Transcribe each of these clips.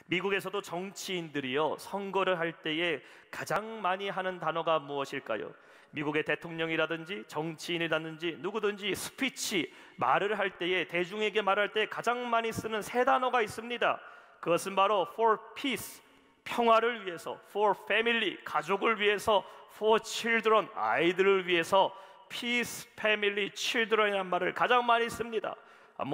미국에서도 정치인들이요, 선거를 할 때에 가장 많이 하는 단어가 무엇일까요? 미국의 대통령이라든지 정치인이라든지 누구든지 스피치, 말을 할 때에, 대중에게 말할 때 가장 많이 쓰는 세 단어가 있습니다. 그것은 바로 for peace, 평화를 위해서, for family, 가족을 위해서, for children, 아이들을 위해서, peace, family, children이라는 말을 가장 많이 씁니다.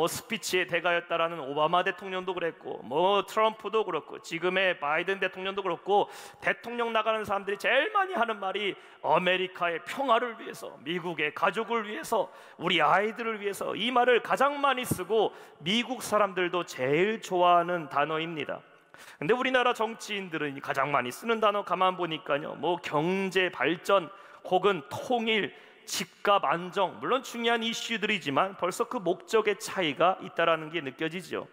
스피치의 대가였다라는 오바마 대통령도 그랬고, 트럼프도 그렇고, 지금의 바이든 대통령도 그렇고, 대통령 나가는 사람들이 제일 많이 하는 말이 아메리카의 평화를 위해서, 미국의 가족을 위해서, 우리 아이들을 위해서, 이 말을 가장 많이 쓰고 미국 사람들도 제일 좋아하는 단어입니다. 근데 우리나라 정치인들은 가장 많이 쓰는 단어 가만 보니까요, 경제 발전 혹은 통일, 집값 안정, 물론 중요한 이슈들이지만 벌써 그 목적의 차이가 있다는 게 느껴지죠.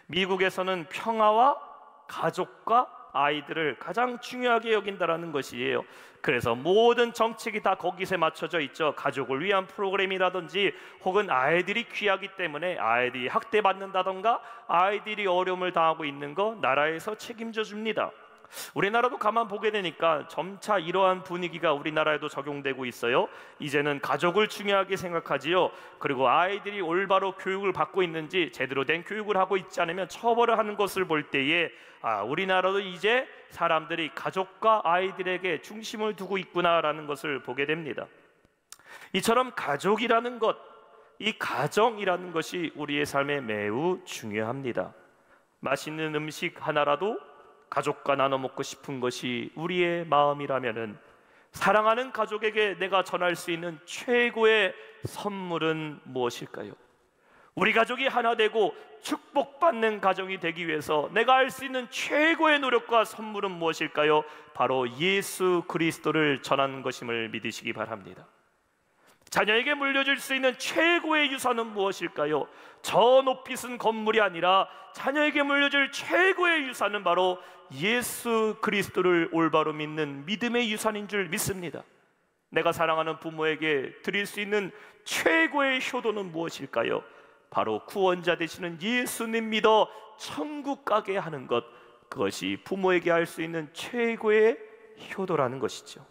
미국에서는 평화와 가족과 아이들을 가장 중요하게 여긴다는 것이에요. 그래서 모든 정책이 다 거기서 맞춰져 있죠. 가족을 위한 프로그램이라든지, 혹은 아이들이 귀하기 때문에 아이들이 학대받는다던가 아이들이 어려움을 당하고 있는 거 나라에서 책임져 줍니다. 우리나라도 가만 보게 되니까 점차 이러한 분위기가 우리나라에도 적용되고 있어요. 이제는 가족을 중요하게 생각하지요. 그리고 아이들이 올바로 교육을 받고 있는지, 제대로 된 교육을 하고 있지 않으면 처벌을 하는 것을 볼 때에 우리나라도 이제 사람들이 가족과 아이들에게 중심을 두고 있구나라는 것을 보게 됩니다. 이처럼 가족이라는 것, 이 가정이라는 것이 우리의 삶에 매우 중요합니다. 맛있는 음식 하나라도 가족과 나눠 먹고 싶은 것이 우리의 마음이라면은, 사랑하는 가족에게 내가 전할 수 있는 최고의 선물은 무엇일까요? 우리 가족이 하나 되고 축복받는 가정이 되기 위해서 내가 할 수 있는 최고의 노력과 선물은 무엇일까요? 바로 예수 그리스도를 전하는 것임을 믿으시기 바랍니다. 자녀에게 물려줄 수 있는 최고의 유산은 무엇일까요? 저 높이 쓴 건물이 아니라 자녀에게 물려줄 최고의 유산은 바로 예수 그리스도를 올바로 믿는 믿음의 유산인 줄 믿습니다. 내가 사랑하는 부모에게 드릴 수 있는 최고의 효도는 무엇일까요? 바로 구원자 되시는 예수님 믿어 천국 가게 하는 것, 그것이 부모에게 할 수 있는 최고의 효도라는 것이죠.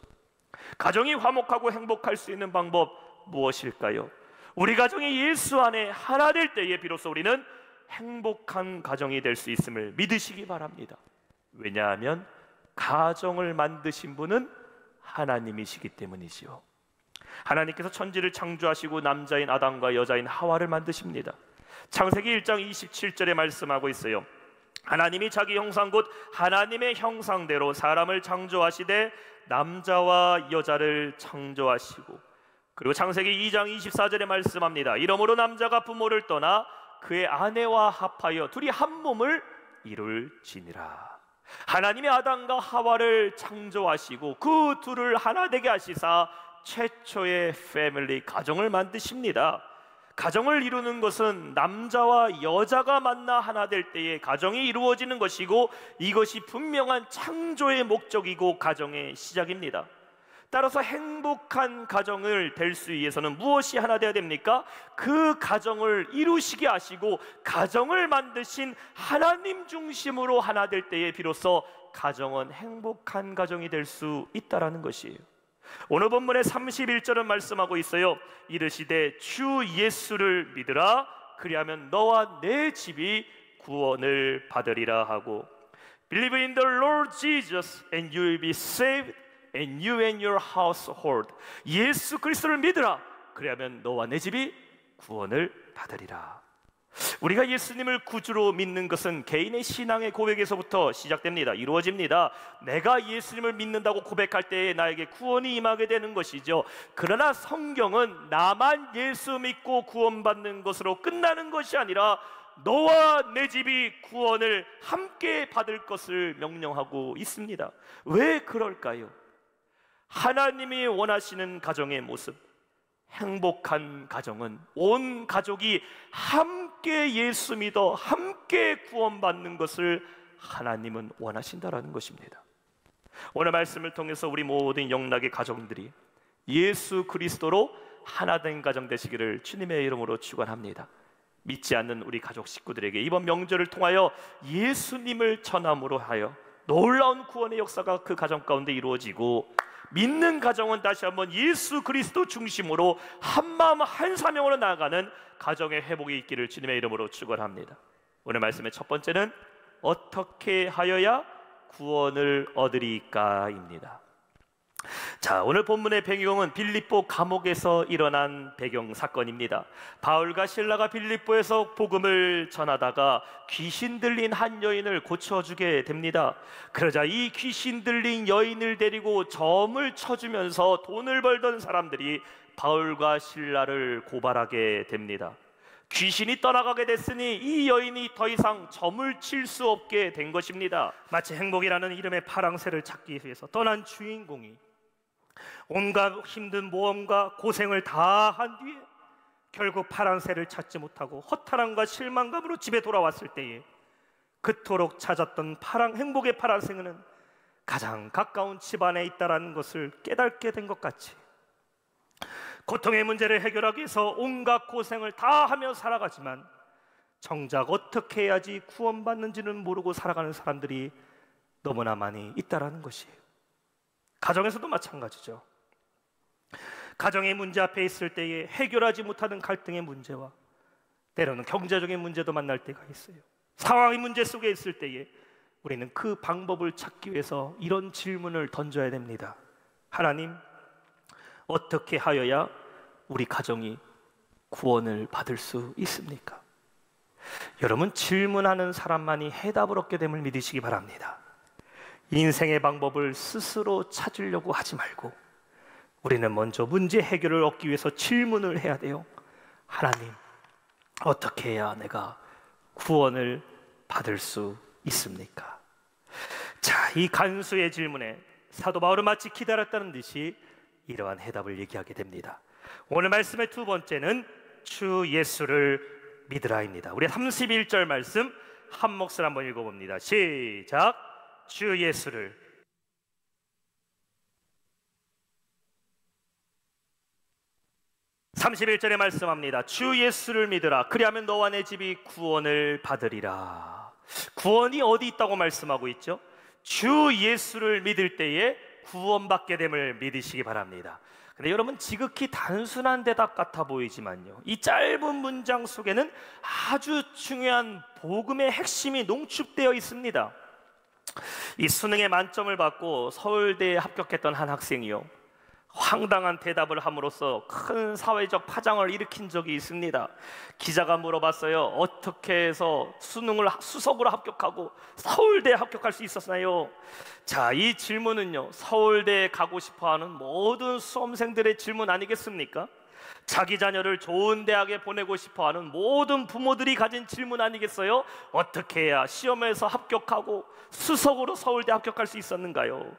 가정이 화목하고 행복할 수 있는 방법 무엇일까요? 우리 가정이 예수 안에 하나 될 때에 비로소 우리는 행복한 가정이 될 수 있음을 믿으시기 바랍니다. 왜냐하면 가정을 만드신 분은 하나님이시기 때문이지요. 하나님께서 천지를 창조하시고 남자인 아담과 여자인 하와를 만드십니다. 창세기 1장 27절에 말씀하고 있어요. 하나님이 자기 형상 곧 하나님의 형상대로 사람을 창조하시되 남자와 여자를 창조하시고, 그리고 창세기 2장 24절에 말씀합니다. 이러므로 남자가 부모를 떠나 그의 아내와 합하여 둘이 한 몸을 이룰지니라. 하나님이 아담과 하와를 창조하시고 그 둘을 하나 되게 하시사 최초의 패밀리, 가정을 만드십니다. 가정을 이루는 것은 남자와 여자가 만나 하나 될 때에 가정이 이루어지는 것이고, 이것이 분명한 창조의 목적이고 가정의 시작입니다. 따라서 행복한 가정을 될 수 위해서는 무엇이 하나 되어야 됩니까? 그 가정을 이루시게 하시고 가정을 만드신 하나님 중심으로 하나 될 때에 비로소 가정은 행복한 가정이 될 수 있다는 것이에요. 오늘 본문의 31절은 말씀하고 있어요. 이르시되 주 예수를 믿으라, 그리하면 너와 내 집이 구원을 받으리라 하고, Believe in the Lord Jesus and you will be saved and you and your household. 예수 그리스도를 믿으라, 그리하면 너와 내 집이 구원을 받으리라. 우리가 예수님을 구주로 믿는 것은 개인의 신앙의 고백에서부터 시작됩니다. 이루어집니다. 내가 예수님을 믿는다고 고백할 때에 나에게 구원이 임하게 되는 것이죠. 그러나 성경은 나만 예수 믿고 구원받는 것으로 끝나는 것이 아니라 너와 내 집이 구원을 함께 받을 것을 명령하고 있습니다. 왜 그럴까요? 하나님이 원하시는 가정의 모습, 행복한 가정은 온 가족이 함께 예수 믿어 함께 구원받는 것을 하나님은 원하신다라는 것입니다. 오늘 말씀을 통해서 우리 모든 영락의 가정들이 예수 그리스도로 하나된 가정 되시기를 주님의 이름으로 축원합니다. 믿지 않는 우리 가족 식구들에게 이번 명절을 통하여 예수님을 전함으로 하여 놀라운 구원의 역사가 그 가정 가운데 이루어지고, 믿는 가정은 다시 한번 예수 그리스도 중심으로 한마음 한 사명으로 나아가는 가정의 회복이 있기를 주님의 이름으로 축원합니다. 오늘 말씀의 첫 번째는 어떻게 하여야 구원을 얻으리까입니다. 자, 오늘 본문의 배경은 빌립보 감옥에서 일어난 배경 사건입니다. 바울과 실라가 빌립보에서 복음을 전하다가 귀신 들린 한 여인을 고쳐주게 됩니다. 그러자 이 귀신 들린 여인을 데리고 점을 쳐주면서 돈을 벌던 사람들이 바울과 실라를 고발하게 됩니다. 귀신이 떠나가게 됐으니 이 여인이 더 이상 점을 칠 수 없게 된 것입니다. 마치 행복이라는 이름의 파랑새를 찾기 위해서 떠난 주인공이 온갖 힘든 모험과 고생을 다 한 뒤에 결국 파랑새를 찾지 못하고 허탈함과 실망감으로 집에 돌아왔을 때에 그토록 찾았던 행복의 파랑새는 가장 가까운 집안에 있다는 것을 깨닫게 된 것 같이, 고통의 문제를 해결하기 위해서 온갖 고생을 다 하며 살아가지만 정작 어떻게 해야지 구원받는지는 모르고 살아가는 사람들이 너무나 많이 있다는 것이에요. 가정에서도 마찬가지죠. 가정의 문제 앞에 있을 때에 해결하지 못하는 갈등의 문제와 때로는 경제적인 문제도 만날 때가 있어요. 상황의 문제 속에 있을 때에 우리는 그 방법을 찾기 위해서 이런 질문을 던져야 됩니다. 하나님, 어떻게 하여야 우리 가정이 구원을 받을 수 있습니까? 여러분, 질문하는 사람만이 해답을 얻게 됨을 믿으시기 바랍니다. 인생의 방법을 스스로 찾으려고 하지 말고 우리는 먼저 문제 해결을 얻기 위해서 질문을 해야 돼요. 하나님, 어떻게 해야 내가 구원을 받을 수 있습니까? 자, 이 간수의 질문에 사도 바울은 마치 기다렸다는 듯이 이러한 해답을 얘기하게 됩니다. 오늘 말씀의 두 번째는 주 예수를 믿으라입니다. 우리 31절 말씀 한 몫을 한번 읽어봅니다. 시작. 주 예수를 31절에 말씀합니다. 주 예수를 믿으라. 그리하면 너와 내 집이 구원을 받으리라. 구원이 어디 있다고 말씀하고 있죠? 주 예수를 믿을 때에 구원받게 됨을 믿으시기 바랍니다. 근데 여러분, 지극히 단순한 대답 같아 보이지만요, 이 짧은 문장 속에는 아주 중요한 복음의 핵심이 농축되어 있습니다. 이 수능에 만점을 받고 서울대에 합격했던 한 학생이요, 황당한 대답을 함으로써 큰 사회적 파장을 일으킨 적이 있습니다. 기자가 물어봤어요. 어떻게 해서 수능을 수석으로 합격하고 서울대에 합격할 수 있었나요? 자, 이 질문은요, 서울대에 가고 싶어하는 모든 수험생들의 질문 아니겠습니까? 자기 자녀를 좋은 대학에 보내고 싶어하는 모든 부모들이 가진 질문 아니겠어요? 어떻게 해야 시험에서 합격하고 수석으로 서울대 합격할 수 있었는가요?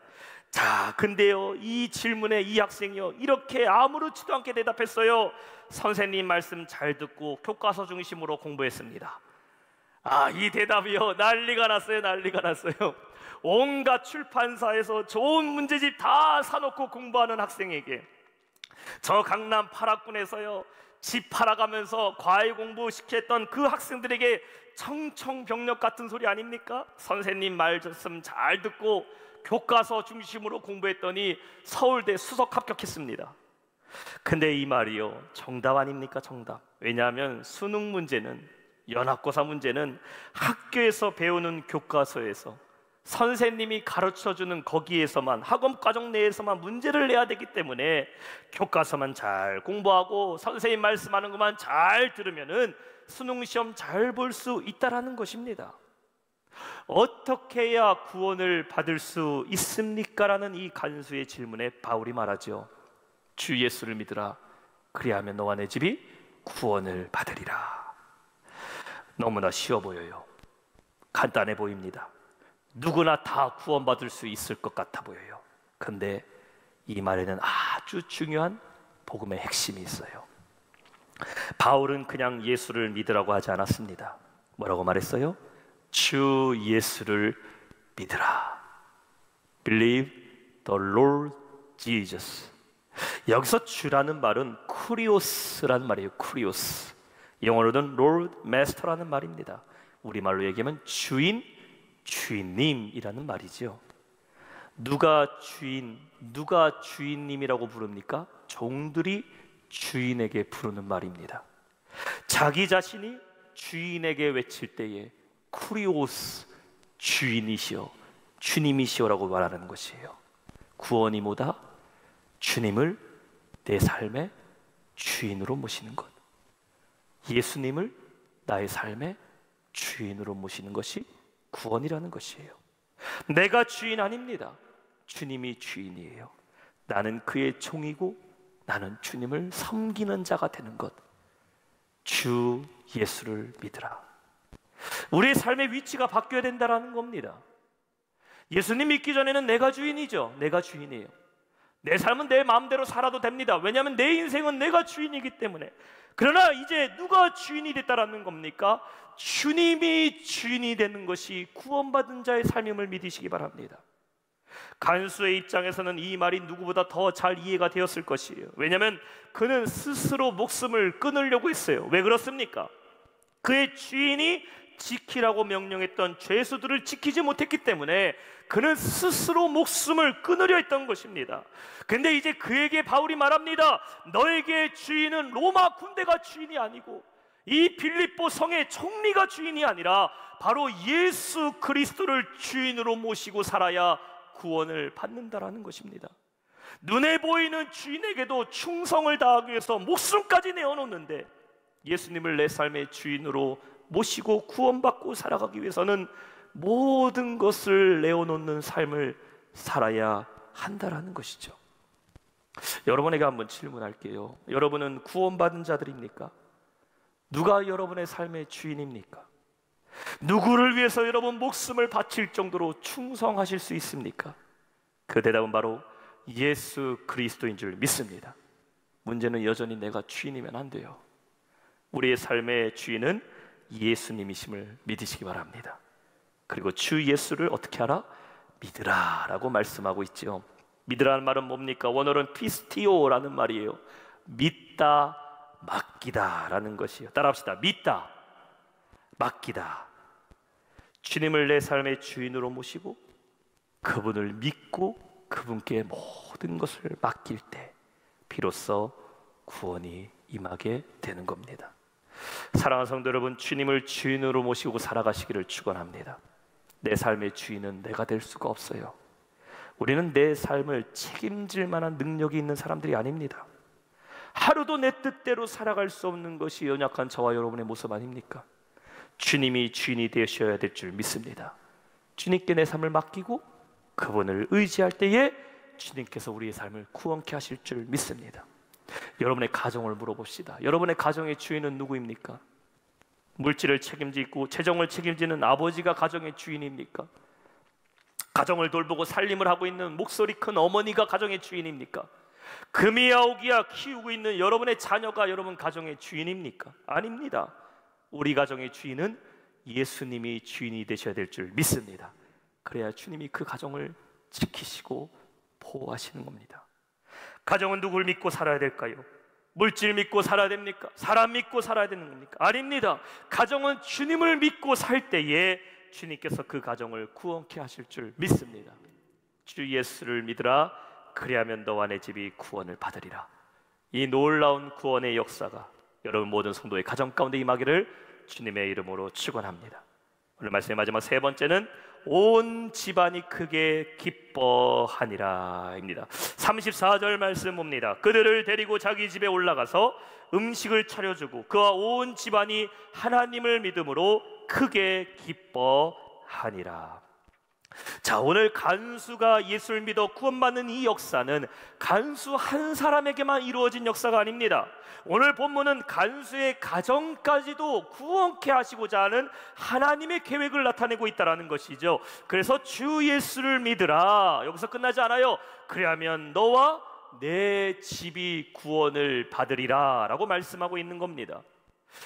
자, 근데요, 이 질문에 이 학생이요, 이렇게 아무렇지도 않게 대답했어요. 선생님 말씀 잘 듣고 교과서 중심으로 공부했습니다. 아, 이 대답이요, 난리가 났어요. 난리가 났어요. 온갖 출판사에서 좋은 문제집 다 사놓고 공부하는 학생에게 저 강남 8학군에서요, 집 팔아가면서 과외 공부시켰던 그 학생들에게 청청병력 같은 소리 아닙니까? 선생님 말씀 잘 듣고 교과서 중심으로 공부했더니 서울대 수석 합격했습니다. 근데 이 말이요, 정답 아닙니까? 정답. 왜냐하면 수능 문제는, 연합고사 문제는 학교에서 배우는 교과서에서 선생님이 가르쳐주는 거기에서만, 학원 과정 내에서만 문제를 내야 되기 때문에 교과서만 잘 공부하고 선생님 말씀하는 것만 잘 들으면은 수능 시험 잘 볼 수 있다라는 것입니다. 어떻게 해야 구원을 받을 수 있습니까? 라는 이 간수의 질문에 바울이 말하죠. 주 예수를 믿으라. 그리하면 너와 내 집이 구원을 받으리라. 너무나 쉬워 보여요. 간단해 보입니다. 누구나 다 구원받을 수 있을 것 같아 보여요. 근데 이 말에는 아주 중요한 복음의 핵심이 있어요. 바울은 그냥 예수를 믿으라고 하지 않았습니다. 뭐라고 말했어요? 주 예수를 믿으라. Believe the Lord Jesus. 여기서 주라는 말은 쿠리오스라는 말이에요. 쿠리오스. 영어로는 Lord, Master라는 말입니다. 우리말로 얘기하면 주인, 주인님이라는 말이죠. 누가 주인님이라고 부릅니까? 종들이 주인에게 부르는 말입니다. 자기 자신이 주인에게 외칠 때에 쿠리오스, 주인이시여, 주님이시여라고 말하는 것이에요. 구원이 뭐다? 주님을 내 삶의 주인으로 모시는 것. 예수님을 나의 삶의 주인으로 모시는 것이 구원이라는 것이에요. 내가 주인 아닙니다. 주님이 주인이에요. 나는 그의 종이고 나는 주님을 섬기는 자가 되는 것. 주 예수를 믿으라. 우리의 삶의 위치가 바뀌어야 된다는 겁니다. 예수님 믿기 전에는 내가 주인이죠. 내가 주인이에요. 내 삶은 내 마음대로 살아도 됩니다. 왜냐하면 내 인생은 내가 주인이기 때문에. 그러나 이제 누가 주인이 됐다라는 겁니까? 주님이 주인이 되는 것이 구원받은 자의 삶임을 믿으시기 바랍니다. 간수의 입장에서는 이 말이 누구보다 더 잘 이해가 되었을 것이에요. 왜냐하면 그는 스스로 목숨을 끊으려고 했어요. 왜 그렇습니까? 그의 주인이 지키라고 명령했던 죄수들을 지키지 못했기 때문에 그는 스스로 목숨을 끊으려 했던 것입니다. 근데 이제 그에게 바울이 말합니다. 너에게 주인은 로마 군대가 주인이 아니고 이 빌립보 성의 총리가 주인이 아니라 바로 예수 그리스도를 주인으로 모시고 살아야 구원을 받는다라는 것입니다. 눈에 보이는 주인에게도 충성을 다하기 위해서 목숨까지 내어놓는데 예수님을 내 삶의 주인으로 모시고 구원받고 살아가기 위해서는 모든 것을 내어놓는 삶을 살아야 한다라는 것이죠. 여러분에게 한번 질문할게요. 여러분은 구원받은 자들입니까? 누가 여러분의 삶의 주인입니까? 누구를 위해서 여러분 목숨을 바칠 정도로 충성하실 수 있습니까? 그 대답은 바로 예수 그리스도인 줄 믿습니다. 문제는 여전히 내가 주인이면 안 돼요. 우리의 삶의 주인은 예수님이심을 믿으시기 바랍니다. 그리고 주 예수를 어떻게 하라? 믿으라 라고 말씀하고 있죠. 믿으라는 말은 뭡니까? 원어는 피스티오라는 말이에요. 믿다, 맡기다 라는 것이에요. 따라합시다. 믿다, 맡기다. 주님을 내 삶의 주인으로 모시고 그분을 믿고 그분께 모든 것을 맡길 때 비로소 구원이 임하게 되는 겁니다. 사랑하는 성도 여러분, 주님을 주인으로 모시고 살아가시기를 축원합니다. 내 삶의 주인은 내가 될 수가 없어요. 우리는 내 삶을 책임질 만한 능력이 있는 사람들이 아닙니다. 하루도 내 뜻대로 살아갈 수 없는 것이 연약한 저와 여러분의 모습 아닙니까? 주님이 주인이 되셔야 될 줄 믿습니다. 주님께 내 삶을 맡기고 그분을 의지할 때에 주님께서 우리의 삶을 구원케 하실 줄 믿습니다. 여러분의 가정을 물어봅시다. 여러분의 가정의 주인은 누구입니까? 물질을 책임지고 재정을 책임지는 아버지가 가정의 주인입니까? 가정을 돌보고 살림을 하고 있는 목소리 큰 어머니가 가정의 주인입니까? 금이야 오기야 키우고 있는 여러분의 자녀가 여러분 가정의 주인입니까? 아닙니다. 우리 가정의 주인은 예수님이 주인이 되셔야 될 줄 믿습니다. 그래야 주님이 그 가정을 지키시고 보호하시는 겁니다. 가정은 누굴 믿고 살아야 될까요? 물질 믿고 살아야 됩니까? 사람 믿고 살아야 되는 겁니까? 아닙니다. 가정은 주님을 믿고 살 때에 주님께서 그 가정을 구원케 하실 줄 믿습니다. 주 예수를 믿으라. 그리하면 너와 내 집이 구원을 받으리라. 이 놀라운 구원의 역사가 여러분 모든 성도의 가정 가운데 임하기를 주님의 이름으로 축원합니다. 오늘 말씀의 마지막 세 번째는 온 집안이 크게 기뻐하니라입니다. 34절 말씀 봅니다. 그들을 데리고 자기 집에 올라가서 음식을 차려주고 그와 온 집안이 하나님을 믿음으로 크게 기뻐하니라. 자, 오늘 간수가 예수를 믿어 구원받는 이 역사는 간수 한 사람에게만 이루어진 역사가 아닙니다. 오늘 본문은 간수의 가정까지도 구원케 하시고자 하는 하나님의 계획을 나타내고 있다는 것이죠. 그래서 주 예수를 믿으라. 여기서 끝나지 않아요. 그리하면 너와 내 집이 구원을 받으리라 라고 말씀하고 있는 겁니다.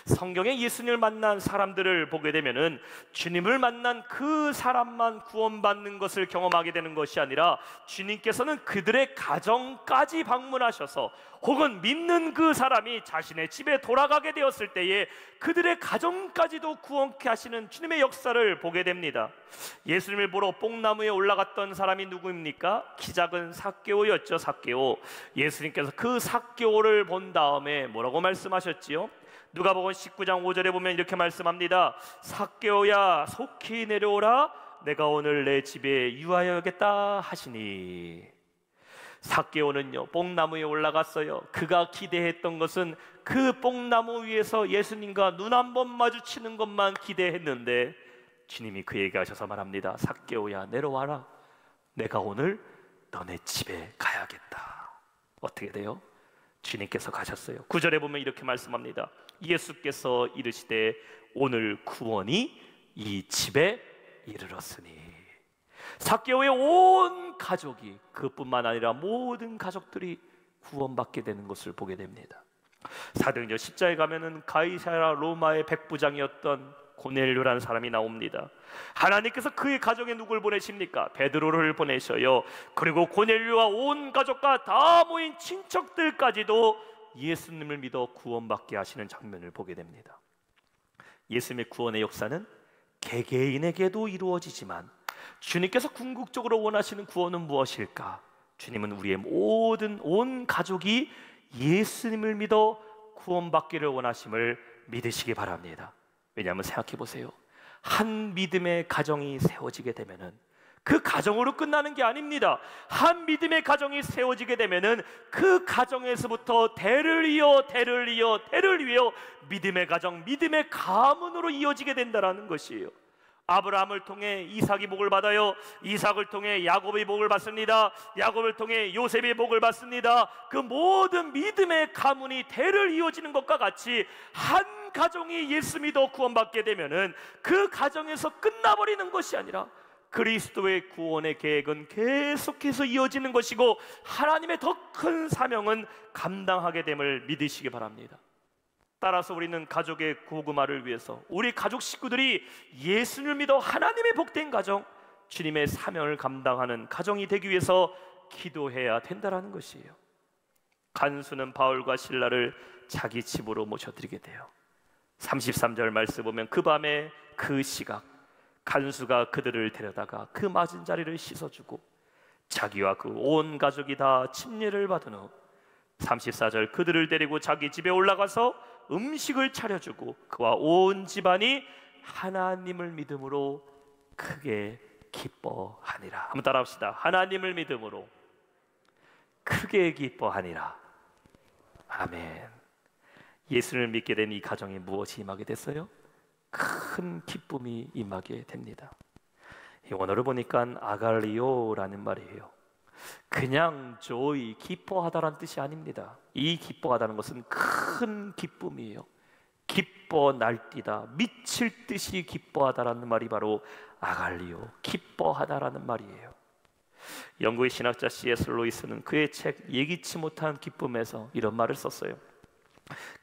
성경에 예수님을 만난 사람들을 보게 되면은 주님을 만난 그 사람만 구원받는 것을 경험하게 되는 것이 아니라 주님께서는 그들의 가정까지 방문하셔서 혹은 믿는 그 사람이 자신의 집에 돌아가게 되었을 때에 그들의 가정까지도 구원케 하시는 주님의 역사를 보게 됩니다. 예수님을 보러 뽕나무에 올라갔던 사람이 누구입니까? 키 작은 삭개오였죠. 삭개오. 예수님께서 그 삭개오를 본 다음에 뭐라고 말씀하셨지요? 누가복음 19장 5절에 보면 이렇게 말씀합니다. 삭개오야 속히 내려오라, 내가 오늘 내 집에 유하여야겠다 하시니. 삭개오는요 뽕나무에 올라갔어요. 그가 기대했던 것은 그 뽕나무 위에서 예수님과 눈 한 번 마주치는 것만 기대했는데 주님이 그에게 하셔서 말합니다. 삭개오야 내려와라, 내가 오늘 너네 집에 가야겠다. 어떻게 돼요? 주님께서 가셨어요. 9절에 보면 이렇게 말씀합니다. 예수께서 이르시되 오늘 구원이 이 집에 이르렀으니. 삭개오의 온 가족이, 그뿐만 아니라 모든 가족들이 구원받게 되는 것을 보게 됩니다. 사도행전 10장에 가면은 가이사랴 로마의 백부장이었던 고넬료라는 사람이 나옵니다. 하나님께서 그의 가정에 누굴 보내십니까? 베드로를 보내셔요. 그리고 고넬료와 온 가족과 다 모인 친척들까지도 예수님을 믿어 구원받게 하시는 장면을 보게 됩니다. 예수님의 구원의 역사는 개개인에게도 이루어지지만 주님께서 궁극적으로 원하시는 구원은 무엇일까? 주님은 우리의 모든 온 가족이 예수님을 믿어 구원받기를 원하심을 믿으시기 바랍니다. 왜냐하면 생각해 보세요. 한 믿음의 가정이 세워지게 되면은 그 가정으로 끝나는 게 아닙니다. 한 믿음의 가정이 세워지게 되면은 그 가정에서부터 대를 이어 믿음의 가정, 믿음의 가문으로 이어지게 된다라는 것이에요. 아브라함을 통해 이삭이 복을 받아요. 이삭을 통해 야곱이 복을 받습니다. 야곱을 통해 요셉이 복을 받습니다. 그 모든 믿음의 가문이 대를 이어지는 것과 같이 한 가정이 예수 믿어 구원받게 되면은 그 가정에서 끝나버리는 것이 아니라 그리스도의 구원의 계획은 계속해서 이어지는 것이고 하나님의 더 큰 사명은 감당하게 됨을 믿으시기 바랍니다. 따라서 우리는 가족의 고구마를 위해서 우리 가족 식구들이 예수를 믿어 하나님의 복된 가정, 주님의 사명을 감당하는 가정이 되기 위해서 기도해야 된다는 것이에요. 간수는 바울과 실라를 자기 집으로 모셔드리게 돼요. 33절 말씀 보면 그 밤에 그 시각 간수가 그들을 데려다가 그 맞은 자리를 씻어주고 자기와 그 온 가족이 다 침례를 받은 후 34절 그들을 데리고 자기 집에 올라가서 음식을 차려주고 그와 온 집안이 하나님을 믿음으로 크게 기뻐하니라. 한번 따라합시다. 하나님을 믿음으로 크게 기뻐하니라. 아멘. 예수를 믿게 된 이 가정에 무엇이 임하게 됐어요? 큰 기쁨이 임하게 됩니다. 이 원어를 보니까 아갈리오라는 말이에요. 그냥 joy, 기뻐하다라는 뜻이 아닙니다. 이 기뻐하다는 것은 큰 기쁨이에요. 기뻐 날뛰다, 미칠 듯이 기뻐하다라는 말이 바로 아갈리오, 기뻐하다라는 말이에요. 영국의 신학자 C.S. 로이스는 그의 책 예기치 못한 기쁨에서 이런 말을 썼어요.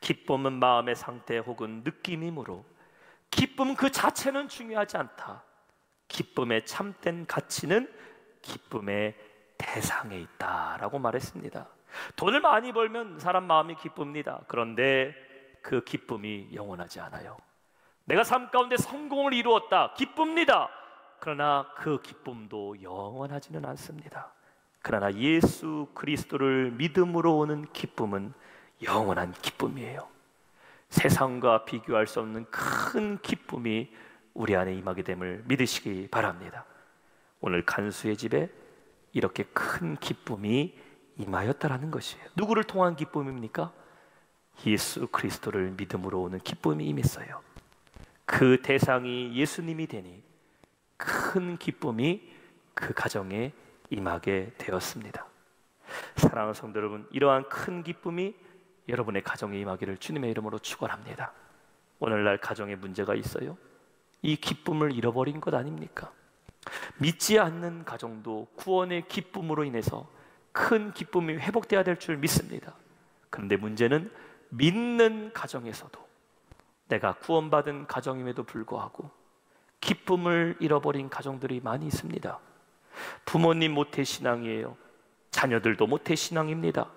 기쁨은 마음의 상태 혹은 느낌이므로 기쁨 그 자체는 중요하지 않다. 기쁨의 참된 가치는 기쁨의 대상에 있다라고 말했습니다. 돈을 많이 벌면 사람 마음이 기쁩니다. 그런데 그 기쁨이 영원하지 않아요. 내가 삶 가운데 성공을 이루었다, 기쁩니다. 그러나 그 기쁨도 영원하지는 않습니다. 그러나 예수 그리스도를 믿음으로 오는 기쁨은 영원한 기쁨이에요. 세상과 비교할 수 없는 큰 기쁨이 우리 안에 임하게 됨을 믿으시기 바랍니다. 오늘 간수의 집에 이렇게 큰 기쁨이 임하였다라는 것이에요. 누구를 통한 기쁨입니까? 예수 그리스도를 믿음으로 오는 기쁨이 임했어요. 그 대상이 예수님이 되니 큰 기쁨이 그 가정에 임하게 되었습니다. 사랑하는 성도 여러분, 이러한 큰 기쁨이 여러분의 가정에 임하기를 주님의 이름으로 축원합니다. 오늘날 가정에 문제가 있어요? 이 기쁨을 잃어버린 것 아닙니까? 믿지 않는 가정도 구원의 기쁨으로 인해서 큰 기쁨이 회복되어야 될 줄 믿습니다. 그런데 문제는 믿는 가정에서도 내가 구원받은 가정임에도 불구하고 기쁨을 잃어버린 가정들이 많이 있습니다. 부모님 모태신앙이에요. 자녀들도 모태신앙입니다.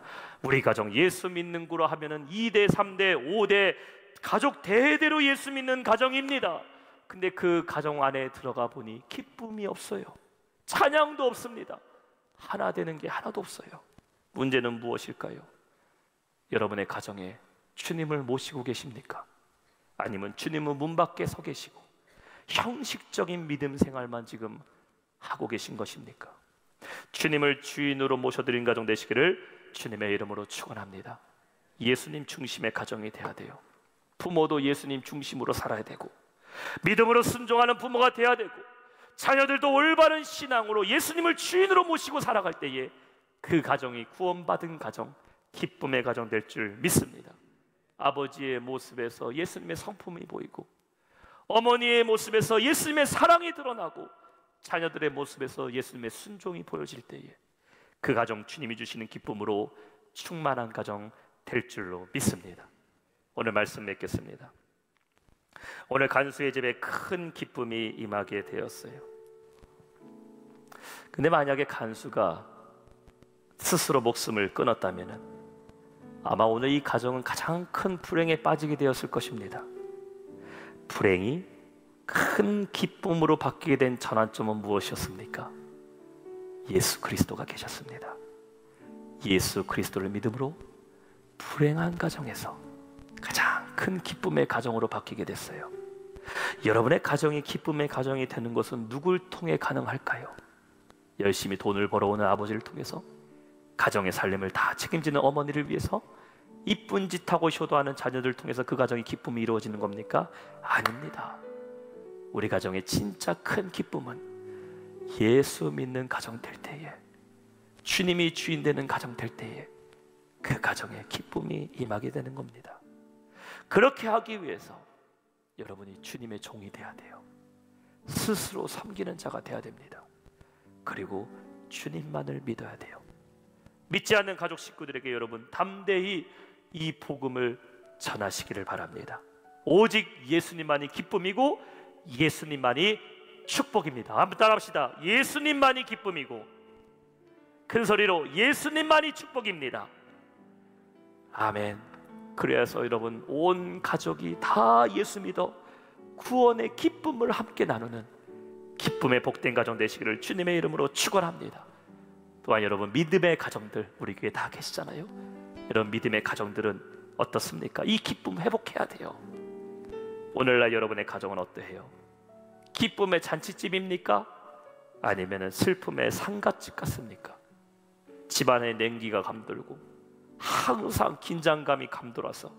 우리 가정 예수 믿는 구로 하면은 2대, 3대, 5대 가족 대대로 예수 믿는 가정입니다. 근데 그 가정 안에 들어가 보니 기쁨이 없어요. 찬양도 없습니다. 하나 되는 게 하나도 없어요. 문제는 무엇일까요? 여러분의 가정에 주님을 모시고 계십니까? 아니면 주님은 문 밖에 서 계시고 형식적인 믿음 생활만 지금 하고 계신 것입니까? 주님을 주인으로 모셔드린 가정 되시기를 주님의 이름으로 축원합니다. 예수님 중심의 가정이 돼야 돼요. 부모도 예수님 중심으로 살아야 되고, 믿음으로 순종하는 부모가 돼야 되고, 자녀들도 올바른 신앙으로 예수님을 주인으로 모시고 살아갈 때에 그 가정이 구원받은 가정, 기쁨의 가정 될 줄 믿습니다. 아버지의 모습에서 예수님의 성품이 보이고, 어머니의 모습에서 예수님의 사랑이 드러나고, 자녀들의 모습에서 예수님의 순종이 보여질 때에 그 가정 주님이 주시는 기쁨으로 충만한 가정 될 줄로 믿습니다. 오늘 말씀 맺겠습니다. 오늘 간수의 집에 큰 기쁨이 임하게 되었어요. 근데 만약에 간수가 스스로 목숨을 끊었다면 아마 오늘 이 가정은 가장 큰 불행에 빠지게 되었을 것입니다. 불행이 큰 기쁨으로 바뀌게 된 전환점은 무엇이었습니까? 예수 그리스도가 계셨습니다. 예수 그리스도를 믿음으로 불행한 가정에서 가장 큰 기쁨의 가정으로 바뀌게 됐어요. 여러분의 가정이 기쁨의 가정이 되는 것은 누굴 통해 가능할까요? 열심히 돈을 벌어오는 아버지를 통해서, 가정의 살림을 다 책임지는 어머니를 위해서, 이쁜 짓 하고 효도하는 자녀들 통해서 그 가정의 기쁨이 이루어지는 겁니까? 아닙니다. 우리 가정의 진짜 큰 기쁨은 예수 믿는 가정 될 때에, 주님이 주인 되는 가정 될 때에 그 가정에 기쁨이 임하게 되는 겁니다. 그렇게 하기 위해서 여러분이 주님의 종이 돼야 돼요. 스스로 섬기는 자가 돼야 됩니다. 그리고 주님만을 믿어야 돼요. 믿지 않는 가족 식구들에게 여러분 담대히 이 복음을 전하시기를 바랍니다. 오직 예수님만이 기쁨이고 예수님만이 축복입니다. 한번 따라합시다. 예수님만이 기쁨이고, 큰 소리로 예수님만이 축복입니다. 아멘. 그래서 여러분 온 가족이 다 예수 믿어 구원의 기쁨을 함께 나누는 기쁨의 복된 가정 되시기를 주님의 이름으로 축원합니다. 또한 여러분 믿음의 가정들 우리 교회에 다 계시잖아요. 여러분 믿음의 가정들은 어떻습니까? 이 기쁨 회복해야 돼요. 오늘날 여러분의 가정은 어떠해요? 기쁨의 잔치집입니까? 아니면 슬픔의 상갓집 같습니까? 집안에 냉기가 감돌고 항상 긴장감이 감돌아서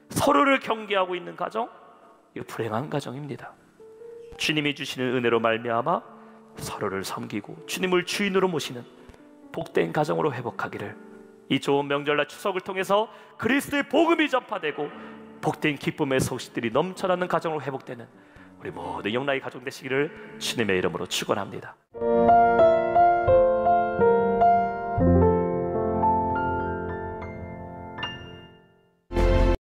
서로를 경계하고 있는 가정, 이거 불행한 가정입니다. 주님이 주시는 은혜로 말미암아 서로를 섬기고 주님을 주인으로 모시는 복된 가정으로 회복하기를, 이 좋은 명절날 추석을 통해서 그리스도의 복음이 전파되고 복된 기쁨의 소식들이 넘쳐나는 가정으로 회복되는 우리 모든 영라의 가정 되시기를 주님의 이름으로 축원합니다.